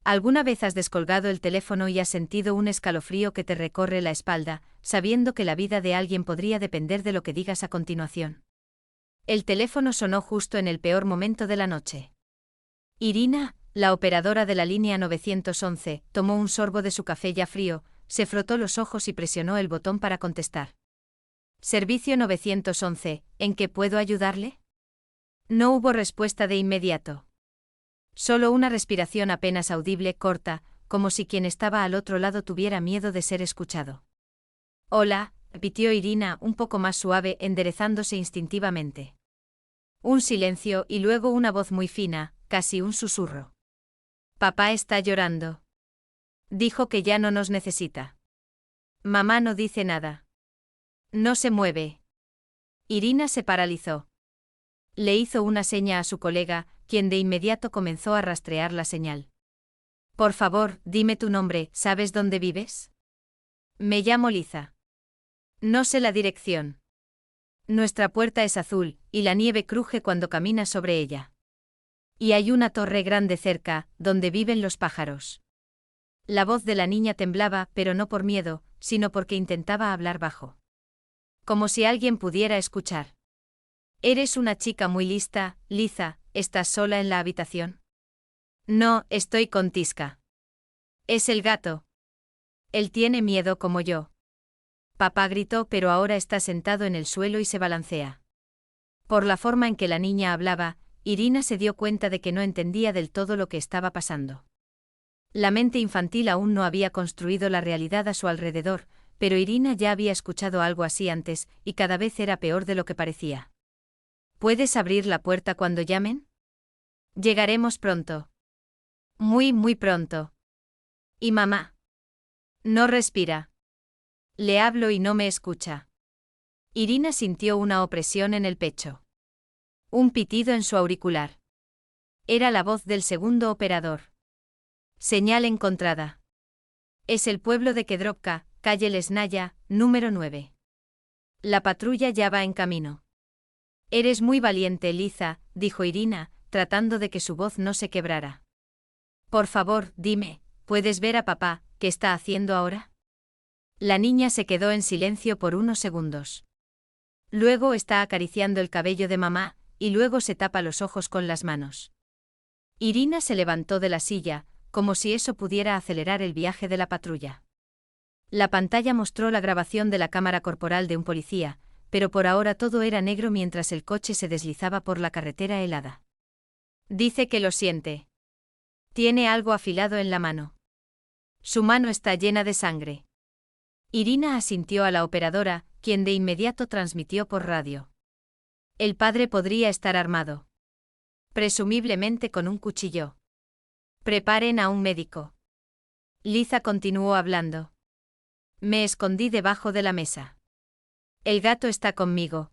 ¿Alguna vez has descolgado el teléfono y has sentido un escalofrío que te recorre la espalda, sabiendo que la vida de alguien podría depender de lo que digas a continuación? El teléfono sonó justo en el peor momento de la noche. Irina, la operadora de la línea 911, tomó un sorbo de su café ya frío, se frotó los ojos y presionó el botón para contestar. Servicio 911, ¿en qué puedo ayudarle? No hubo respuesta de inmediato. Solo una respiración apenas audible, corta, como si quien estaba al otro lado tuviera miedo de ser escuchado. Hola, repitió Irina un poco más suave, enderezándose instintivamente. Un silencio y luego una voz muy fina, casi un susurro. Papá está llorando. Dijo que ya no nos necesita. Mamá no dice nada. No se mueve. Irina se paralizó. Le hizo una seña a su colega, quien de inmediato comenzó a rastrear la señal. Por favor, dime tu nombre, ¿sabes dónde vives? Me llamo Liza. No sé la dirección. Nuestra puerta es azul, y la nieve cruje cuando caminas sobre ella. Y hay una torre grande cerca, donde viven los pájaros. La voz de la niña temblaba, pero no por miedo, sino porque intentaba hablar bajo. Como si alguien pudiera escuchar. Eres una chica muy lista, Liza, ¿estás sola en la habitación? No, estoy con Tisca. Es el gato. Él tiene miedo como yo. Papá gritó, pero ahora está sentado en el suelo y se balancea. Por la forma en que la niña hablaba, Irina se dio cuenta de que no entendía del todo lo que estaba pasando. La mente infantil aún no había construido la realidad a su alrededor, pero Irina ya había escuchado algo así antes, y cada vez era peor de lo que parecía. ¿Puedes abrir la puerta cuando llamen? Llegaremos pronto. Muy, muy pronto. ¿Y mamá? No respira. Le hablo y no me escucha. Irina sintió una opresión en el pecho. Un pitido en su auricular. Era la voz del segundo operador. Señal encontrada. Es el pueblo de Kedrovka, calle Lesnaya, número 9. La patrulla ya va en camino. Eres muy valiente, Liza, dijo Irina, tratando de que su voz no se quebrara. Por favor, dime, ¿puedes ver a papá, qué está haciendo ahora? La niña se quedó en silencio por unos segundos. Luego está acariciando el cabello de mamá, y luego se tapa los ojos con las manos. Irina se levantó de la silla, como si eso pudiera acelerar el viaje de la patrulla. La pantalla mostró la grabación de la cámara corporal de un policía, pero por ahora todo era negro mientras el coche se deslizaba por la carretera helada. Dice que lo siente. Tiene algo afilado en la mano. Su mano está llena de sangre. Irina asintió a la operadora, quien de inmediato transmitió por radio. El padre podría estar armado. Presumiblemente con un cuchillo. Preparen a un médico. Liza continuó hablando. Me escondí debajo de la mesa. El gato está conmigo.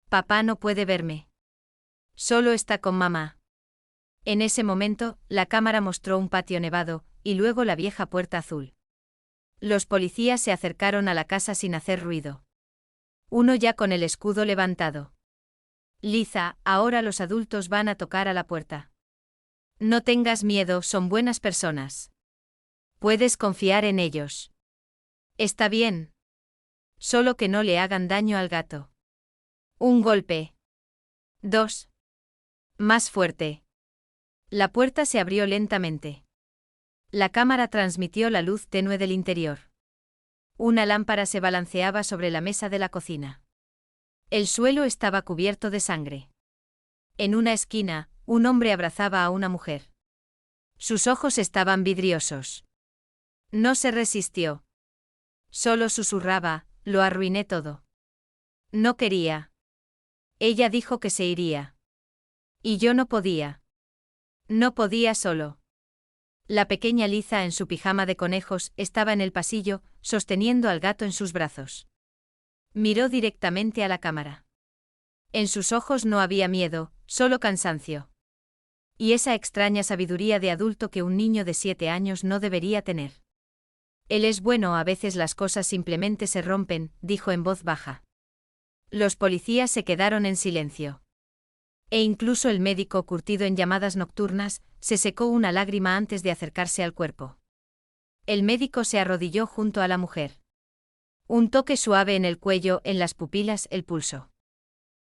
Papá no puede verme. Solo está con mamá. En ese momento, la cámara mostró un patio nevado, y luego la vieja puerta azul. Los policías se acercaron a la casa sin hacer ruido. Uno ya con el escudo levantado. Liza, ahora los adultos van a tocar a la puerta. No tengas miedo, son buenas personas. Puedes confiar en ellos. Está bien. Solo que no le hagan daño al gato. Un golpe. 2. Más fuerte. La puerta se abrió lentamente. La cámara transmitió la luz tenue del interior. Una lámpara se balanceaba sobre la mesa de la cocina. El suelo estaba cubierto de sangre. En una esquina, un hombre abrazaba a una mujer. Sus ojos estaban vidriosos. No se resistió. Solo susurraba, lo arruiné todo. No quería. Ella dijo que se iría. Y yo no podía. No podía solo. La pequeña Liza en su pijama de conejos estaba en el pasillo, sosteniendo al gato en sus brazos. Miró directamente a la cámara. En sus ojos no había miedo, solo cansancio. Y esa extraña sabiduría de adulto que un niño de 7 años no debería tener. Él es bueno, a veces las cosas simplemente se rompen, dijo en voz baja. Los policías se quedaron en silencio. E incluso el médico, curtido en llamadas nocturnas, se secó una lágrima antes de acercarse al cuerpo. El médico se arrodilló junto a la mujer. Un toque suave en el cuello, en las pupilas, el pulso.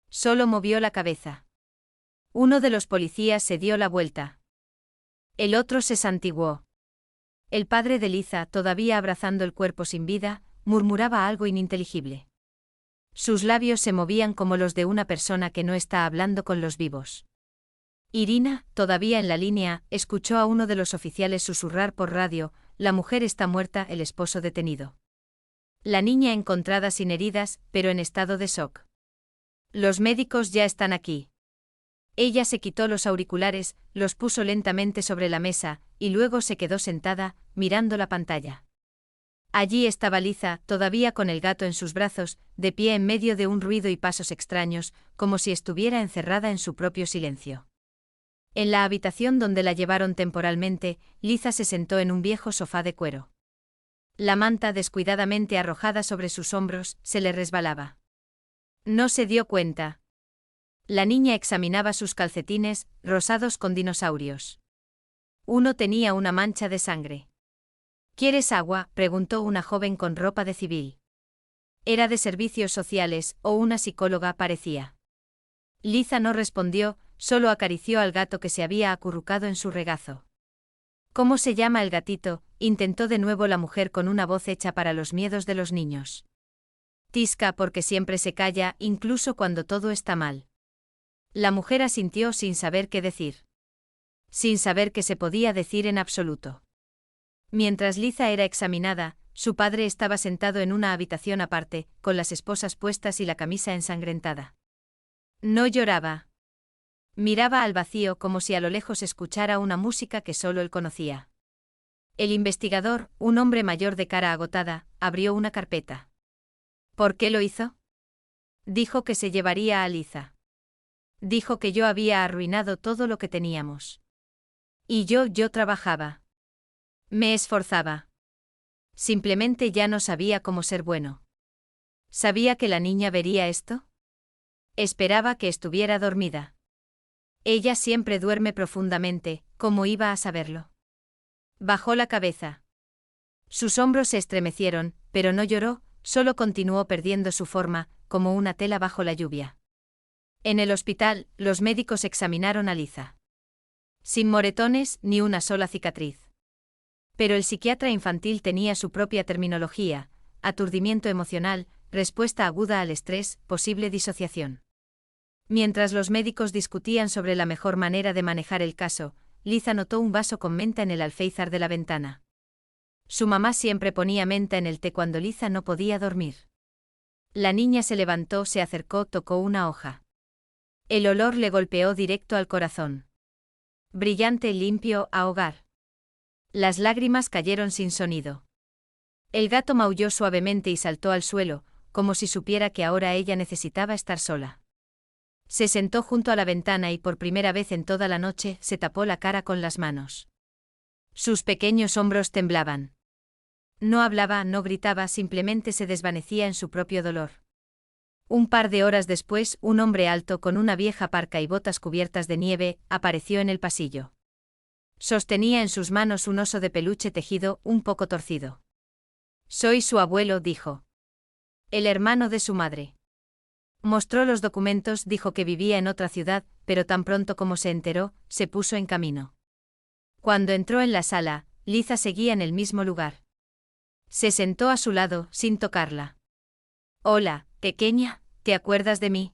Solo movió la cabeza. Uno de los policías se dio la vuelta. El otro se santiguó. El padre de Liza, todavía abrazando el cuerpo sin vida, murmuraba algo ininteligible. Sus labios se movían como los de una persona que no está hablando con los vivos. Irina, todavía en la línea, escuchó a uno de los oficiales susurrar por radio: la mujer está muerta, el esposo detenido. La niña encontrada sin heridas, pero en estado de shock. Los médicos ya están aquí. Ella se quitó los auriculares, los puso lentamente sobre la mesa, y luego se quedó sentada, mirando la pantalla. Allí estaba Liza, todavía con el gato en sus brazos, de pie en medio de un ruido y pasos extraños, como si estuviera encerrada en su propio silencio. En la habitación donde la llevaron temporalmente, Liza se sentó en un viejo sofá de cuero. La manta, descuidadamente arrojada sobre sus hombros, se le resbalaba. No se dio cuenta. La niña examinaba sus calcetines, rosados con dinosaurios. Uno tenía una mancha de sangre. ¿Quieres agua?, preguntó una joven con ropa de civil. Era de servicios sociales, o una psicóloga parecía. Liza no respondió, solo acarició al gato que se había acurrucado en su regazo. ¿Cómo se llama el gatito?, intentó de nuevo la mujer con una voz hecha para los miedos de los niños. Tisca, porque siempre se calla, incluso cuando todo está mal. La mujer asintió sin saber qué decir. Sin saber qué se podía decir en absoluto. Mientras Liza era examinada, su padre estaba sentado en una habitación aparte, con las esposas puestas y la camisa ensangrentada. No lloraba. Miraba al vacío como si a lo lejos escuchara una música que solo él conocía. El investigador, un hombre mayor de cara agotada, abrió una carpeta. ¿Por qué lo hizo? Dijo que se llevaría a Liza. Dijo que yo había arruinado todo lo que teníamos. Y yo trabajaba. Me esforzaba. Simplemente ya no sabía cómo ser bueno. ¿Sabía que la niña vería esto? Esperaba que estuviera dormida. Ella siempre duerme profundamente, ¿cómo iba a saberlo? Bajó la cabeza. Sus hombros se estremecieron, pero no lloró, solo continuó perdiendo su forma, como una tela bajo la lluvia. En el hospital, los médicos examinaron a Liza. Sin moretones, ni una sola cicatriz. Pero el psiquiatra infantil tenía su propia terminología: aturdimiento emocional, respuesta aguda al estrés, posible disociación. Mientras los médicos discutían sobre la mejor manera de manejar el caso, Liza notó un vaso con menta en el alféizar de la ventana. Su mamá siempre ponía menta en el té cuando Liza no podía dormir. La niña se levantó, se acercó, tocó una hoja. El olor le golpeó directo al corazón. Brillante, limpio, a hogar. Las lágrimas cayeron sin sonido. El gato maulló suavemente y saltó al suelo, como si supiera que ahora ella necesitaba estar sola. Se sentó junto a la ventana y por primera vez en toda la noche se tapó la cara con las manos. Sus pequeños hombros temblaban. No hablaba, no gritaba, simplemente se desvanecía en su propio dolor. Un par de horas después, un hombre alto con una vieja parca y botas cubiertas de nieve apareció en el pasillo. Sostenía en sus manos un oso de peluche tejido, un poco torcido. «Soy su abuelo», dijo. «El hermano de su madre». Mostró los documentos, dijo que vivía en otra ciudad, pero tan pronto como se enteró, se puso en camino. Cuando entró en la sala, Liza seguía en el mismo lugar. Se sentó a su lado, sin tocarla. «Hola, pequeña, ¿te acuerdas de mí?»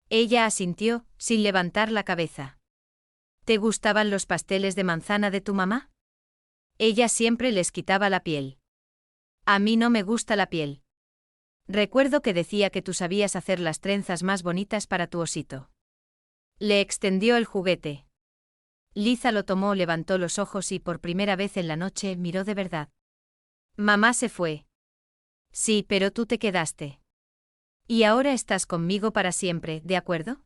Ella asintió, sin levantar la cabeza. «¿Te gustaban los pasteles de manzana de tu mamá?» Ella siempre les quitaba la piel. «A mí no me gusta la piel. Recuerdo que decía que tú sabías hacer las trenzas más bonitas para tu osito». Le extendió el juguete. Liza lo tomó, levantó los ojos y por primera vez en la noche miró de verdad. «Mamá se fue». «Sí, pero tú te quedaste. Y ahora estás conmigo para siempre, ¿de acuerdo?»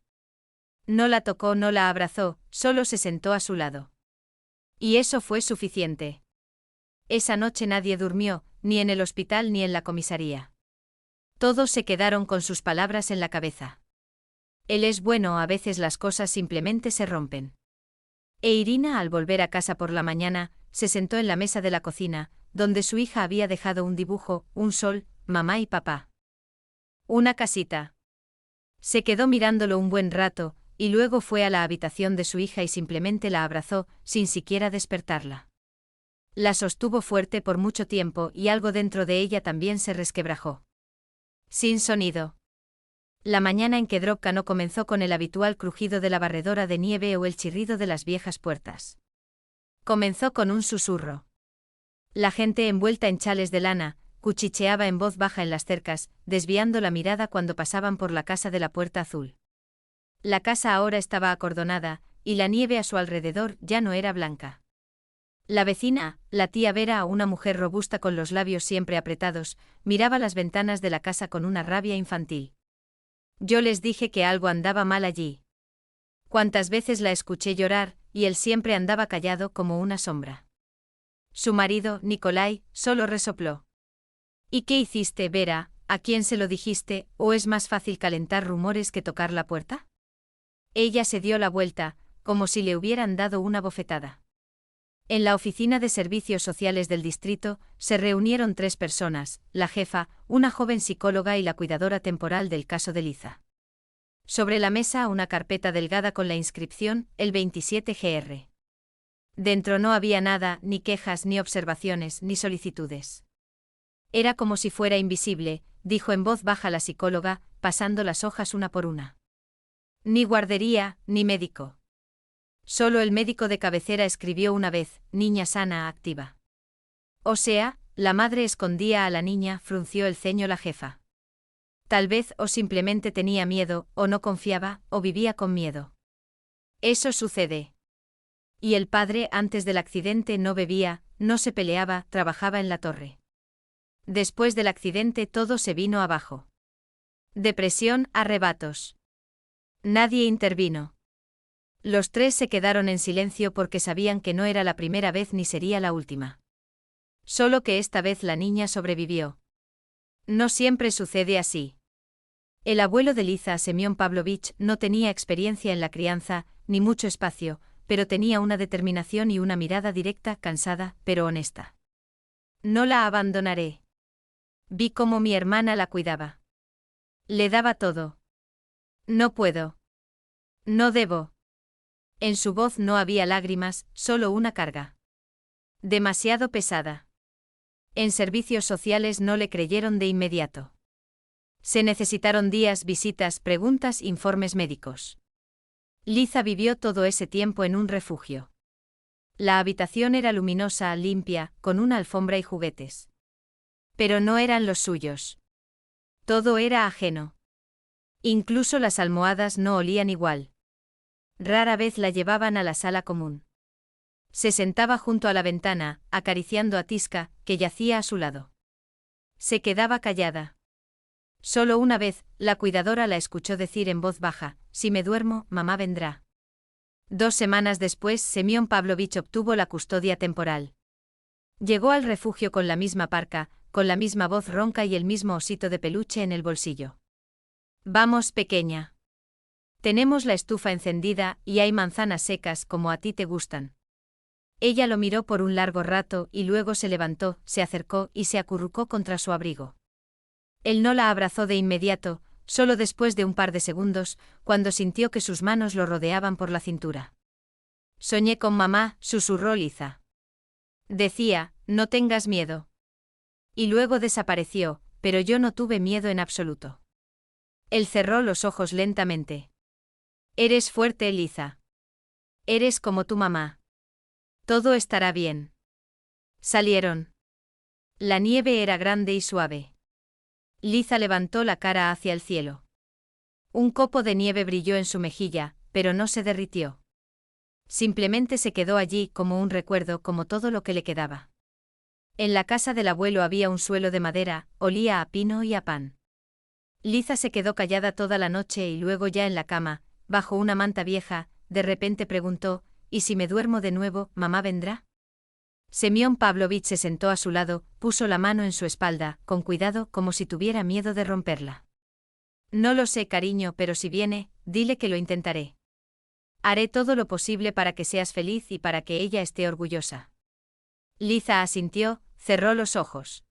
No la tocó, no la abrazó, solo se sentó a su lado. Y eso fue suficiente. Esa noche nadie durmió, ni en el hospital ni en la comisaría. Todos se quedaron con sus palabras en la cabeza. Él es bueno, a veces las cosas simplemente se rompen. E Irina, al volver a casa por la mañana, se sentó en la mesa de la cocina, donde su hija había dejado un dibujo, un sol, mamá y papá. Una casita. Se quedó mirándolo un buen rato, y luego fue a la habitación de su hija y simplemente la abrazó, sin siquiera despertarla. La sostuvo fuerte por mucho tiempo y algo dentro de ella también se resquebrajó. Sin sonido. La mañana en que Drobka no comenzó con el habitual crujido de la barredora de nieve o el chirrido de las viejas puertas. Comenzó con un susurro. La gente envuelta en chales de lana, cuchicheaba en voz baja en las cercas, desviando la mirada cuando pasaban por la casa de la Puerta Azul. La casa ahora estaba acordonada, y la nieve a su alrededor ya no era blanca. La vecina, la tía Vera, una mujer robusta con los labios siempre apretados, miraba las ventanas de la casa con una rabia infantil. Yo les dije que algo andaba mal allí. Cuántas veces la escuché llorar, y él siempre andaba callado como una sombra. Su marido, Nikolai, solo resopló. ¿Y qué hiciste, Vera? ¿A quién se lo dijiste, o es más fácil calentar rumores que tocar la puerta? Ella se dio la vuelta, como si le hubieran dado una bofetada. En la oficina de servicios sociales del distrito, se reunieron 3 personas, la jefa, una joven psicóloga y la cuidadora temporal del caso de Liza. Sobre la mesa una carpeta delgada con la inscripción, el 27GR. Dentro no había nada, ni quejas, ni observaciones, ni solicitudes. Era como si fuera invisible, dijo en voz baja la psicóloga, pasando las hojas una por una. Ni guardería, ni médico. Solo el médico de cabecera escribió una vez, niña sana, activa. O sea, la madre escondía a la niña, frunció el ceño la jefa. Tal vez o simplemente tenía miedo, o no confiaba, o vivía con miedo. Eso sucede. Y el padre antes del accidente no bebía, no se peleaba, trabajaba en la torre. Después del accidente todo se vino abajo. Depresión, arrebatos. Nadie intervino. Los 3 se quedaron en silencio porque sabían que no era la primera vez ni sería la última. Solo que esta vez la niña sobrevivió. No siempre sucede así. El abuelo de Liza, Semyon Pavlovich, no tenía experiencia en la crianza, ni mucho espacio, pero tenía una determinación y una mirada directa, cansada, pero honesta. No la abandonaré. Vi cómo mi hermana la cuidaba. Le daba todo. No puedo. No debo. En su voz no había lágrimas, solo una carga. Demasiado pesada. En servicios sociales no le creyeron de inmediato. Se necesitaron días, visitas, preguntas, informes médicos. Liza vivió todo ese tiempo en un refugio. La habitación era luminosa, limpia, con una alfombra y juguetes. Pero no eran los suyos. Todo era ajeno. Incluso las almohadas no olían igual. Rara vez la llevaban a la sala común. Se sentaba junto a la ventana, acariciando a Tiska, que yacía a su lado. Se quedaba callada. Solo una vez, la cuidadora la escuchó decir en voz baja, si me duermo, mamá vendrá. 2 semanas después, Semyon Pavlovich obtuvo la custodia temporal. Llegó al refugio con la misma parca, con la misma voz ronca y el mismo osito de peluche en el bolsillo. Vamos, pequeña. Tenemos la estufa encendida y hay manzanas secas como a ti te gustan. Ella lo miró por un largo rato y luego se levantó, se acercó y se acurrucó contra su abrigo. Él no la abrazó de inmediato, solo después de un par de segundos, cuando sintió que sus manos lo rodeaban por la cintura. Soñé con mamá, susurró Liza. Decía, no tengas miedo. Y luego desapareció, pero yo no tuve miedo en absoluto. Él cerró los ojos lentamente. Eres fuerte, Liza. Eres como tu mamá. Todo estará bien. Salieron. La nieve era grande y suave. Liza levantó la cara hacia el cielo. Un copo de nieve brilló en su mejilla, pero no se derritió. Simplemente se quedó allí como un recuerdo, como todo lo que le quedaba. En la casa del abuelo había un suelo de madera, olía a pino y a pan. Liza se quedó callada toda la noche y luego ya en la cama, bajo una manta vieja, de repente preguntó, ¿y si me duermo de nuevo, mamá vendrá? Semyon Pavlovich se sentó a su lado, puso la mano en su espalda, con cuidado como si tuviera miedo de romperla. No lo sé, cariño, pero si viene, dile que lo intentaré. Haré todo lo posible para que seas feliz y para que ella esté orgullosa. Liza asintió, cerró los ojos.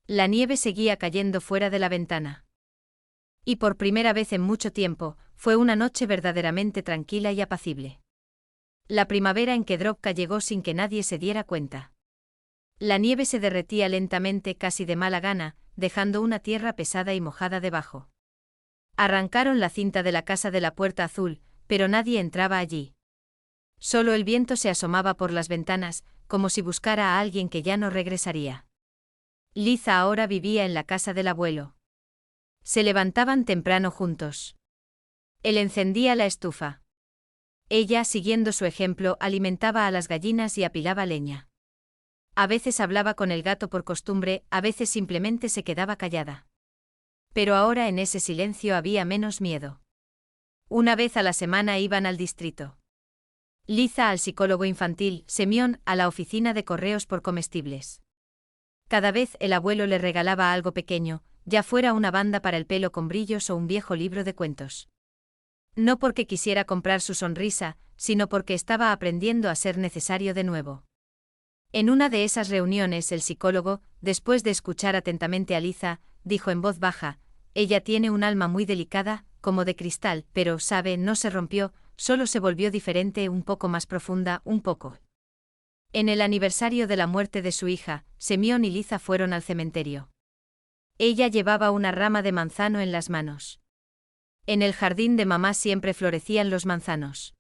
La nieve seguía cayendo fuera de la ventana. Y por primera vez en mucho tiempo, fue una noche verdaderamente tranquila y apacible. La primavera en Kedrovka llegó sin que nadie se diera cuenta. La nieve se derretía lentamente, casi de mala gana, dejando una tierra pesada y mojada debajo. Arrancaron la cinta de la casa de la Puerta Azul, pero nadie entraba allí. Solo el viento se asomaba por las ventanas, como si buscara a alguien que ya no regresaría. Liza ahora vivía en la casa del abuelo. Se levantaban temprano juntos. Él encendía la estufa. Ella, siguiendo su ejemplo, alimentaba a las gallinas y apilaba leña. A veces hablaba con el gato por costumbre, a veces simplemente se quedaba callada. Pero ahora en ese silencio había menos miedo. Una vez a la semana iban al distrito. Liza al psicólogo infantil, Semyon a la oficina de correos por comestibles. Cada vez el abuelo le regalaba algo pequeño, ya fuera una banda para el pelo con brillos o un viejo libro de cuentos. No porque quisiera comprar su sonrisa, sino porque estaba aprendiendo a ser necesario de nuevo. En una de esas reuniones el psicólogo, después de escuchar atentamente a Liza, dijo en voz baja: «Ella tiene un alma muy delicada, como de cristal, pero, sabe, no se rompió, solo se volvió diferente, un poco más profunda, un poco». En el aniversario de la muerte de su hija, Semyon y Liza fueron al cementerio. Ella llevaba una rama de manzano en las manos. En el jardín de mamá siempre florecían los manzanos.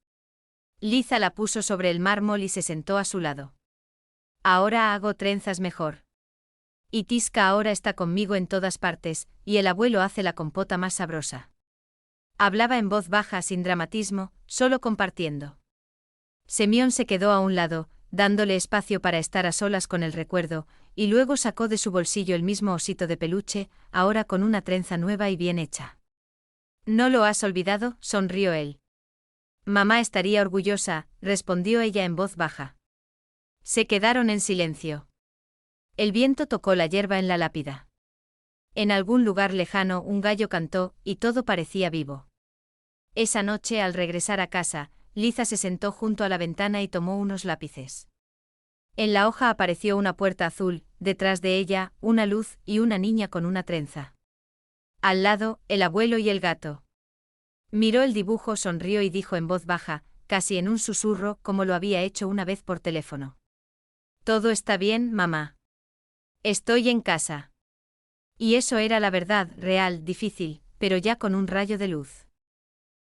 Liza la puso sobre el mármol y se sentó a su lado. «Ahora hago trenzas mejor. Y Tiska ahora está conmigo en todas partes, y el abuelo hace la compota más sabrosa». Hablaba en voz baja, sin dramatismo, solo compartiendo. Semyon se quedó a un lado, dándole espacio para estar a solas con el recuerdo, y luego sacó de su bolsillo el mismo osito de peluche, ahora con una trenza nueva y bien hecha. «¿No lo has olvidado?», sonrió él. «Mamá estaría orgullosa», respondió ella en voz baja. Se quedaron en silencio. El viento tocó la hierba en la lápida. En algún lugar lejano un gallo cantó, y todo parecía vivo. Esa noche, al regresar a casa, Liza se sentó junto a la ventana y tomó unos lápices. En la hoja apareció una puerta azul, detrás de ella, una luz y una niña con una trenza. Al lado, el abuelo y el gato. Miró el dibujo, sonrió y dijo en voz baja, casi en un susurro, como lo había hecho una vez por teléfono: «Todo está bien, mamá. Estoy en casa». Y eso era la verdad, real, difícil, pero ya con un rayo de luz.